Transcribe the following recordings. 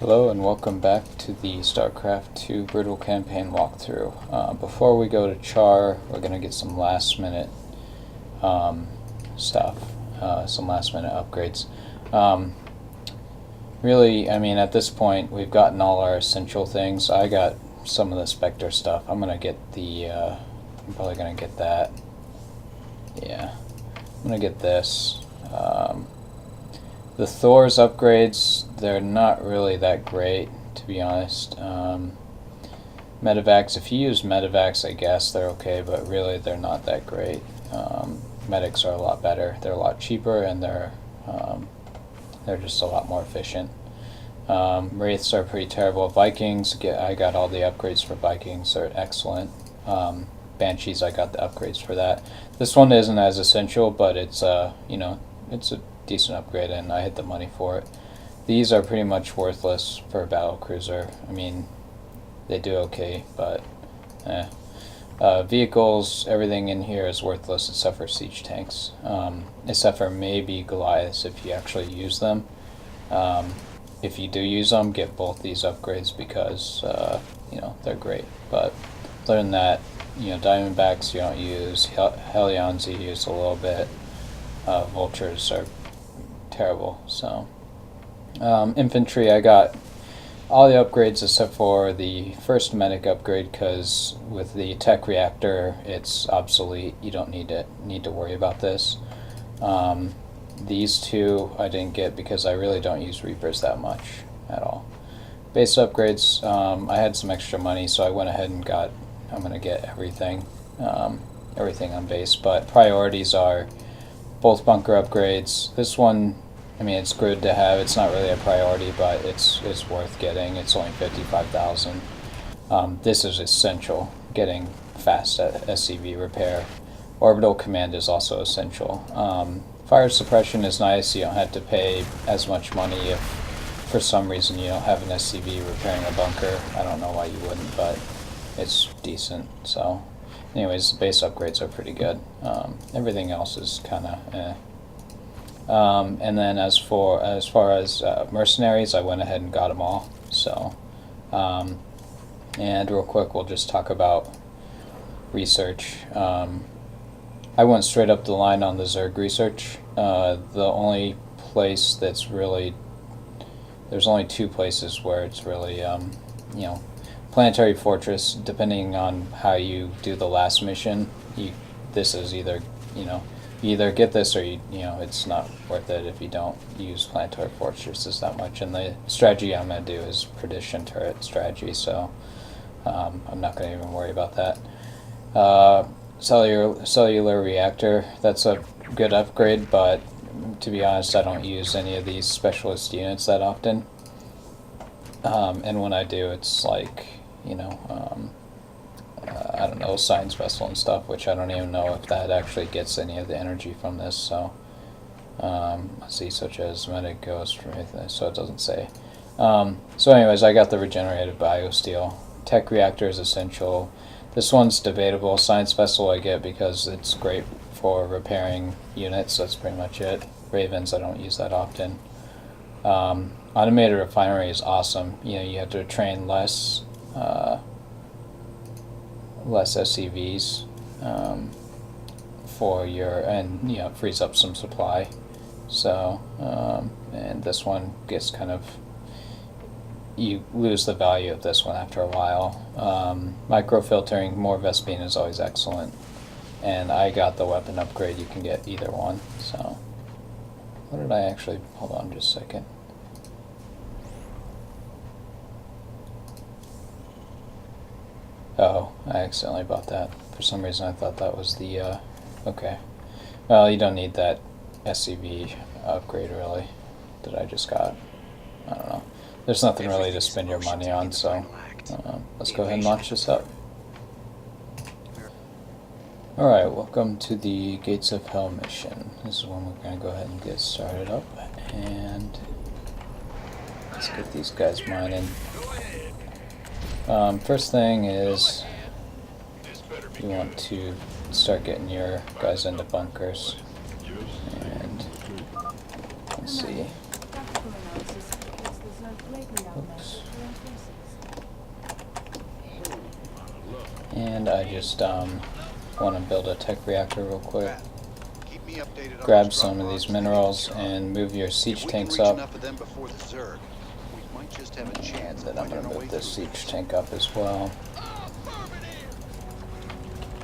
Hello and welcome back to the StarCraft 2 Brutal Campaign walkthrough. Before we go to Char, we're going to get some last minute stuff, some last minute upgrades. Really, I mean, at this point we've gotten all our essential things. I got some of the Spectre stuff. I'm going to get the, I'm probably going to get that. Yeah, I'm going to get this. The Thor's upgrades, they're not really that great, to be honest. Medevacs, if you use Medevacs, I guess they're okay, but really they're not that great. Medics are a lot better. They're a lot cheaper, and they're just a lot more efficient. Wraiths are pretty terrible. Vikings, I got all the upgrades for Vikings. They're excellent. Banshees, I got the upgrades for that. This one isn't as essential, but it's you know, it's a decent upgrade, and I hit the money for it. These are pretty much worthless for a battle cruiser. I mean, they do okay, but vehicles, everything in here is worthless except for siege tanks, except for maybe Goliaths if you actually use them. If you do use them, get both these upgrades because you know, they're great. But other than that, you know, Diamondbacks you don't use, Hellions you use a little bit, Vultures are terrible. So infantry, I got all the upgrades except for the first medic upgrade, because with the tech reactor it's obsolete. You don't need to worry about this. These two I didn't get because I really don't use Reapers that much at all. Base upgrades, I had some extra money, so I went ahead and got, I'm going to get everything on base. But priorities are both bunker upgrades. This one, I mean, it's good to have. It's not really a priority, but it's worth getting. It's only 55,000. This is essential. Getting fast at SCV repair. Orbital command is also essential. Fire suppression is nice. You don't have to pay as much money if for some reason you don't have an SCV repairing a bunker. I don't know why you wouldn't, but it's decent. So anyways, the base upgrades are pretty good. Everything else is kind of eh. And then as far as mercenaries, I went ahead and got them all. So, and real quick, we'll just talk about research. I went straight up the line on the Zerg research. The only place that's really, there's only two places where it's really, you know, Planetary Fortress, depending on how you do the last mission, this is either, you know, you either get this or you know, it's not worth it if you don't use Planetary Fortresses that much. And the strategy I'm going to do is Perdition Turret strategy, so I'm not going to even worry about that. Cellular Reactor, that's a good upgrade, but to be honest, I don't use any of these specialist units that often. And when I do, it's like, you know, I don't know, science vessel and stuff, which I don't even know if that actually gets any of the energy from this. So let's see, such as medic, ghost, or anything, so it doesn't say. So anyways, I got the regenerated biosteel. Tech reactor is essential. This one's debatable. Science vessel I get because it's great for repairing units. That's pretty much it. Ravens, I don't use that often. Automated refinery is awesome. You know, you have to train less SCVs for your, and you know, it frees up some supply. So and this one gets kind of, you lose the value of this one after a while. Microfiltering, more Vespene is always excellent, and I got the weapon upgrade. You can get either one. So what did I actually, hold on just a second. Oh, I accidentally bought that. For some reason I thought that was the, okay. Well, you don't need that SCV upgrade really that I just got. I don't know. There's nothing really to spend your money on, so let's go ahead and launch this up. Alright, welcome to the Gates of Hell mission. This is when we're going to go ahead and get started up, and let's get these guys mining. First thing is you want to start getting your guys into bunkers, and let's see. Oops. And I just want to build a tech reactor real quick. Grab some of these minerals and move your siege tanks up. And then I'm going to move this siege tank up as well.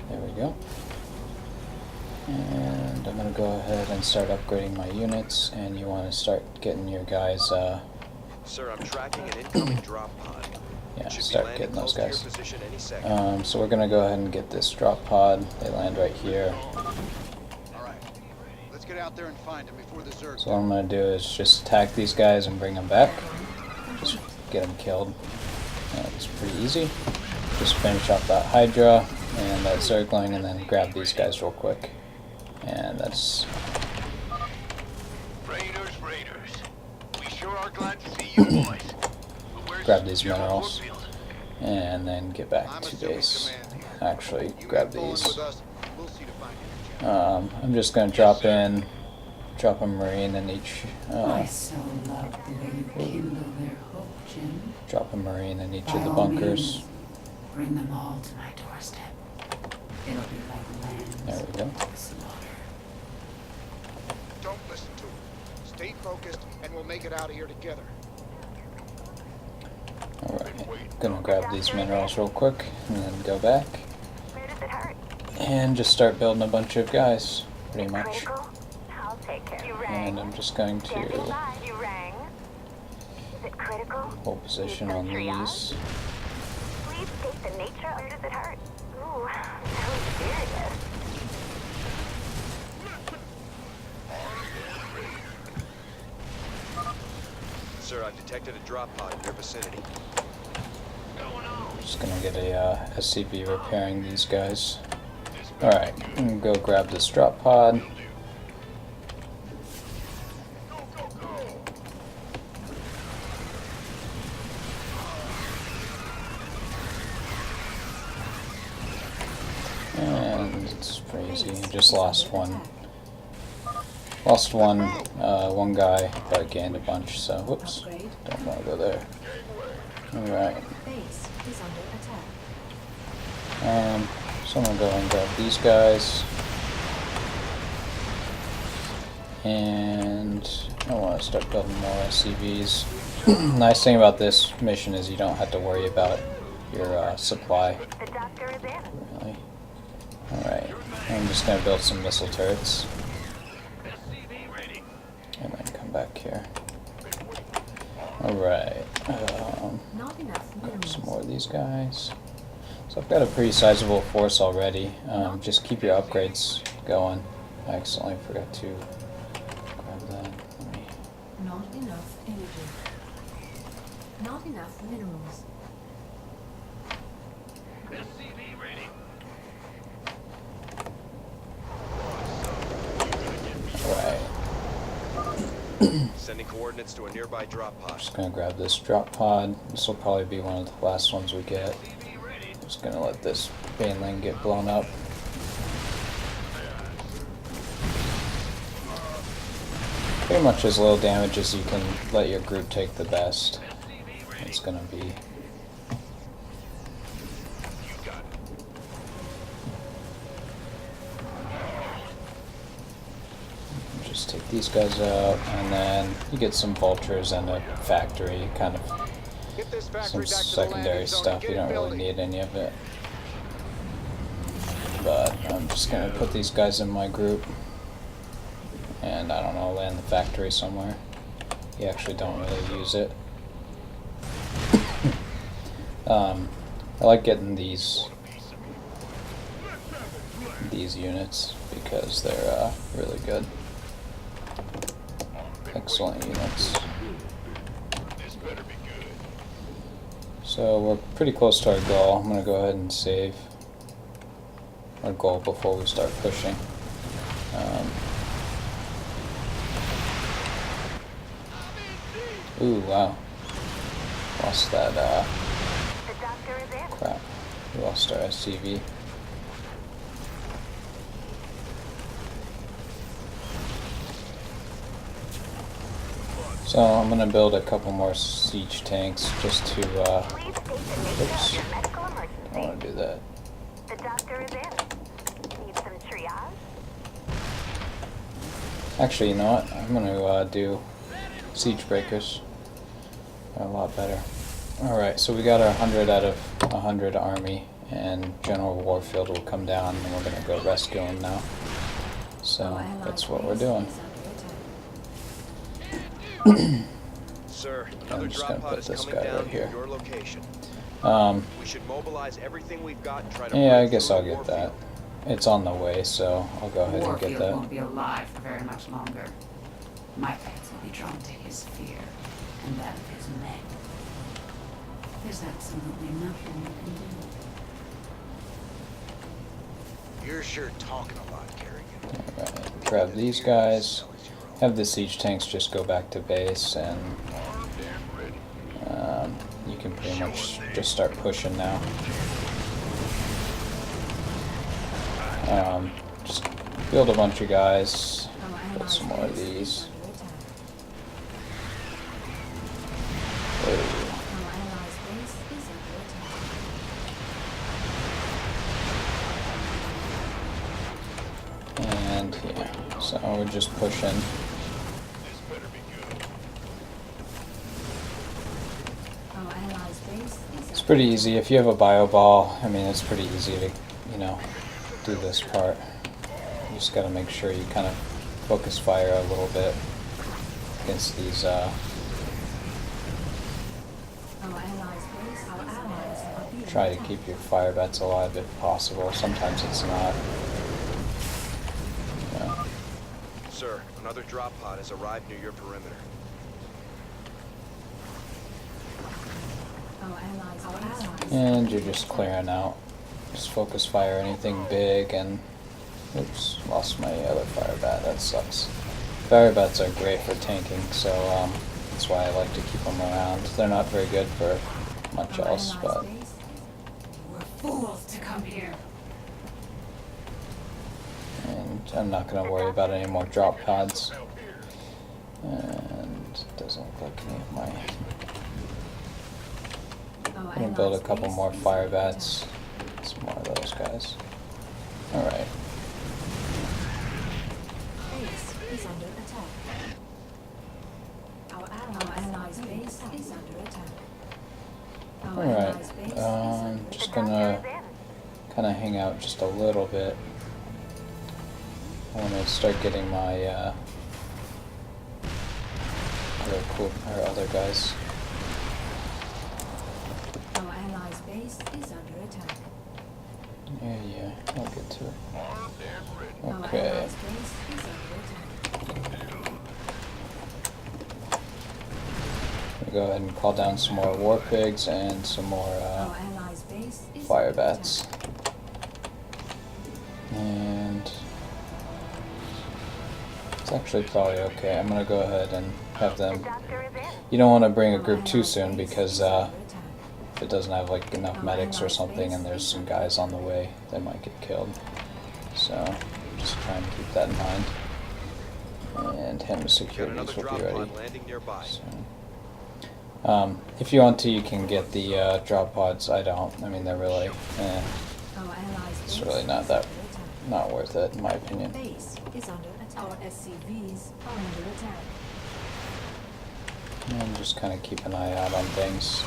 There we go. And I'm going to go ahead and start upgrading my units, and you want to start getting your guys, Sir, I'm tracking an incoming drop pod. yeah, start getting those guys. So we're going to go ahead and get this drop pod. They land right here. Alright, let's get out there and find him before the Zerg. So what I'm going to do is just attack these guys and bring them back. Just get them killed. It's pretty easy. Just finish off that Hydra and that Zergling, and then grab these guys real quick. And that's... Raiders. We sure are glad to see you boys. Grab these minerals. And then get back to base. Actually, grab these. I'm just going to drop a Marine in each... I so love the way you kindle their hope, Jim. drop a Marine in each of the bunkers. Bring them all to my doorstep. It'll be like lambs. There we go. Slaughter. Don't listen to him. Stay focused, and we'll make it out of here together. Alright, gonna grab these minerals real quick, and then go back. Where does it hurt? And just start building a bunch of guys, pretty much. Critical? I'll take care. You rang. And I'm just going Stand to aside. You rang. Is it critical? hold position on these. Please state the nature. Where does it hurt? Ooh, sounds serious. Sir, I've detected a drop pod in your vicinity. Just gonna get a SCV repairing these guys. Alright, I'm gonna go grab this drop pod. And it's pretty easy. Just lost one. One guy, but gained a bunch, so whoops. Don't want to go there. Alright. Base is under attack. So I'm gonna go and grab these guys. And I want to start building more SCVs. Nice thing about this mission is you don't have to worry about your supply. The doctor is in. Really. Alright. I'm just gonna build some missile turrets. And then come back here. Alright. Not enough Grab minerals. some more of these guys. So I've got a pretty sizable force already. Just keep your upgrades going. I accidentally forgot to grab that. Let me... Not enough energy. Not enough minerals. Alright. Sending coordinates to a nearby drop pod. Just gonna grab this drop pod. This will probably be one of the last ones we get. Just gonna let this baneling get blown up. Pretty much as little damage as you can let your group take the best. It's gonna be. Just take these guys out, and then you get some vultures and a factory, kind of Get this some factory back to the secondary landing zone stuff. and You get don't it really building. need any of it. But I'm just gonna put these guys in my group, and I don't know, land the factory somewhere. You actually don't really use it. I like getting these units because they're really good. Excellent units. So we're pretty close to our goal. I'm gonna go ahead and save our goal before we start pushing. Ooh, wow. Lost that, The doctor is in. crap. We lost our SCV. So I'm gonna build a couple more siege tanks just to, Please state the nature oops, of your medical I don't emergency. wanna do that. The doctor is in. Need some triage? Actually, you know what? I'm gonna do siege breakers. They're a lot better. Alright, so we got our 100 out of 100 army, and General Warfield will come down, and we're gonna go rescue him now. So that's what we're doing. Sir, I'm another just drop gonna pod put is this coming guy down right near here. your location. We should mobilize everything we've got and try to Yeah, I break guess through I'll to get that. Warfield. It's on the way, so I'll go ahead and get Warfield that. won't be alive for very much longer. My pets will be drawn to his fear and that of his men. There's absolutely nothing you can do. You're sure talking a lot, Kerrigan. Alright, grab these guys. Have the siege tanks just go back to base, and you can pretty much just start pushing now. Just build a bunch of guys. Put some more of these. Whoa. And yeah, so we're just pushing. It's pretty easy. If you have a bio ball, I mean, it's pretty easy to, you know, do this part. You just gotta make sure you kind of focus fire a little bit against these, try to keep your fire bats alive if possible. Sometimes it's not. Yeah. Sir, another drop pod has arrived near your perimeter. And you're just clearing out. Just focus fire anything big, and oops, lost my other fire bat. That sucks. Fire bats are great for tanking, so that's why I like to keep them around. They're not very good for much else, but We're fools to come here. and I'm not gonna worry about any more drop pods. And it doesn't look like any of my. I'm gonna build a couple more fire bats. Some more of those guys. Alright. Base is under attack. Our allies' base is under attack. Our allies' base is under Alright. Just The doctor gonna is in. kind of hang out just a little bit. I want to start getting my other guys. Our allies' base is under attack. Yeah, I'll get to it. Our Okay. allies' base is under attack. We'll go ahead and call down some more war pigs and some more Our allies' base is fire under bats. attack. And it's actually probably okay. I'm gonna go ahead and have The them. doctor is in. You don't want to bring a Our group too allies' soon, base because is under attack. if it doesn't have like enough medics or something and there's some guys on the way, they might get killed. So just try and keep that in mind. And HEM Got another securities will drop be ready. pod landing nearby. So, if you want to, you can get the drop pods. I don't. I mean, they're really, Our allies' it's base really not is that, under attack. not worth it in my opinion. Base is under attack. Our SCVs are under attack. And just kind of keep an eye out on things.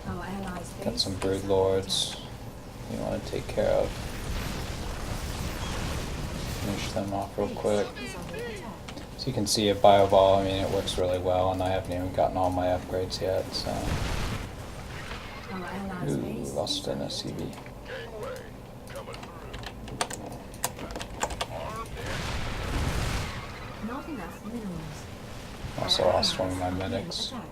Our allies' base Got some is brood under lords attack. you want to take care of. Finish them off real Base quick. is under attack. So you can see a bio ball. I mean, it works really well, and I haven't even gotten all my upgrades yet. So, Our allies' ooh, base lost is an under SCV. attack. Not enough minerals. Also Our lost one of allies my are being medics. attacked.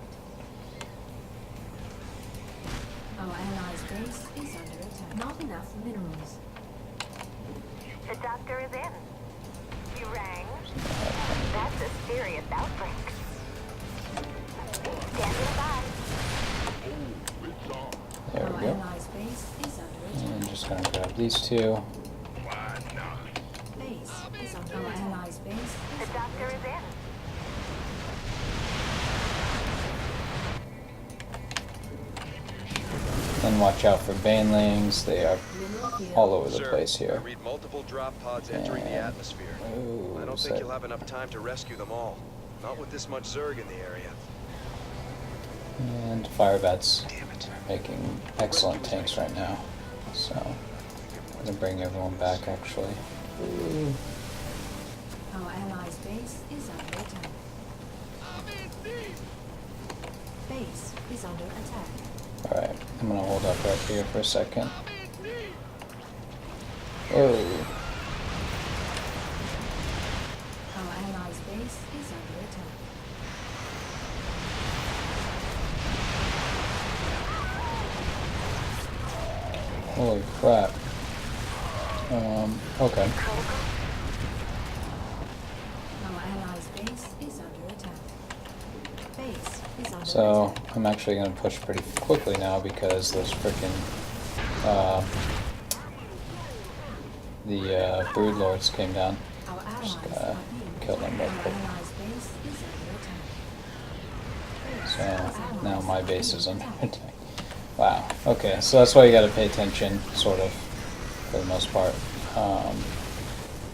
Our allies' base is under attack. Not enough minerals. The doctor is in. You rang. That's a serious outbreak. Standing by. There Our we go. allies' base is under attack. And just gonna grab these two. doctor is in. And watch out for banelings. They are all over the Sir, place here. I read multiple drop pods entering the atmosphere. Ooh, I don't is think that- you'll have enough time to rescue them all. Not with this much Zerg in the area. And Firebats making excellent tanks right now. So I'm gonna bring everyone back actually. Ooh. Our allies' base is under attack. Base is under attack. Alright, I'm gonna hold up right here for a second. Oh, Our allies' base is under attack. holy crap. Okay. Our allies' base is under attack. Base is under So attack. I'm actually gonna push pretty quickly now because those freaking the brood lords came down. Our allies Just are gotta being kill them real Our quick. allies' base is under attack. Base So is now allies my are base being is under attacked. attack. Wow. Okay, so that's why you gotta pay attention, sort of, for the most part.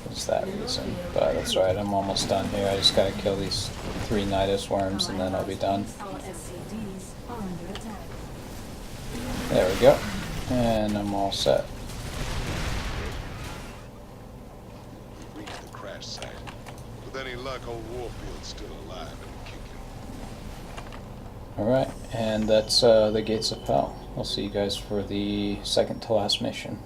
It's that reason. But that's right, I'm almost done here. I just gotta kill these 3 Nidus worms and then I'll be done. Our SCVs are under attack. There we go. And I'm all set. We reached the crash site. With any luck, old Warfield's still alive and kicking. Alright, and that's the Gates of Hell. I'll see you guys for the second to last mission.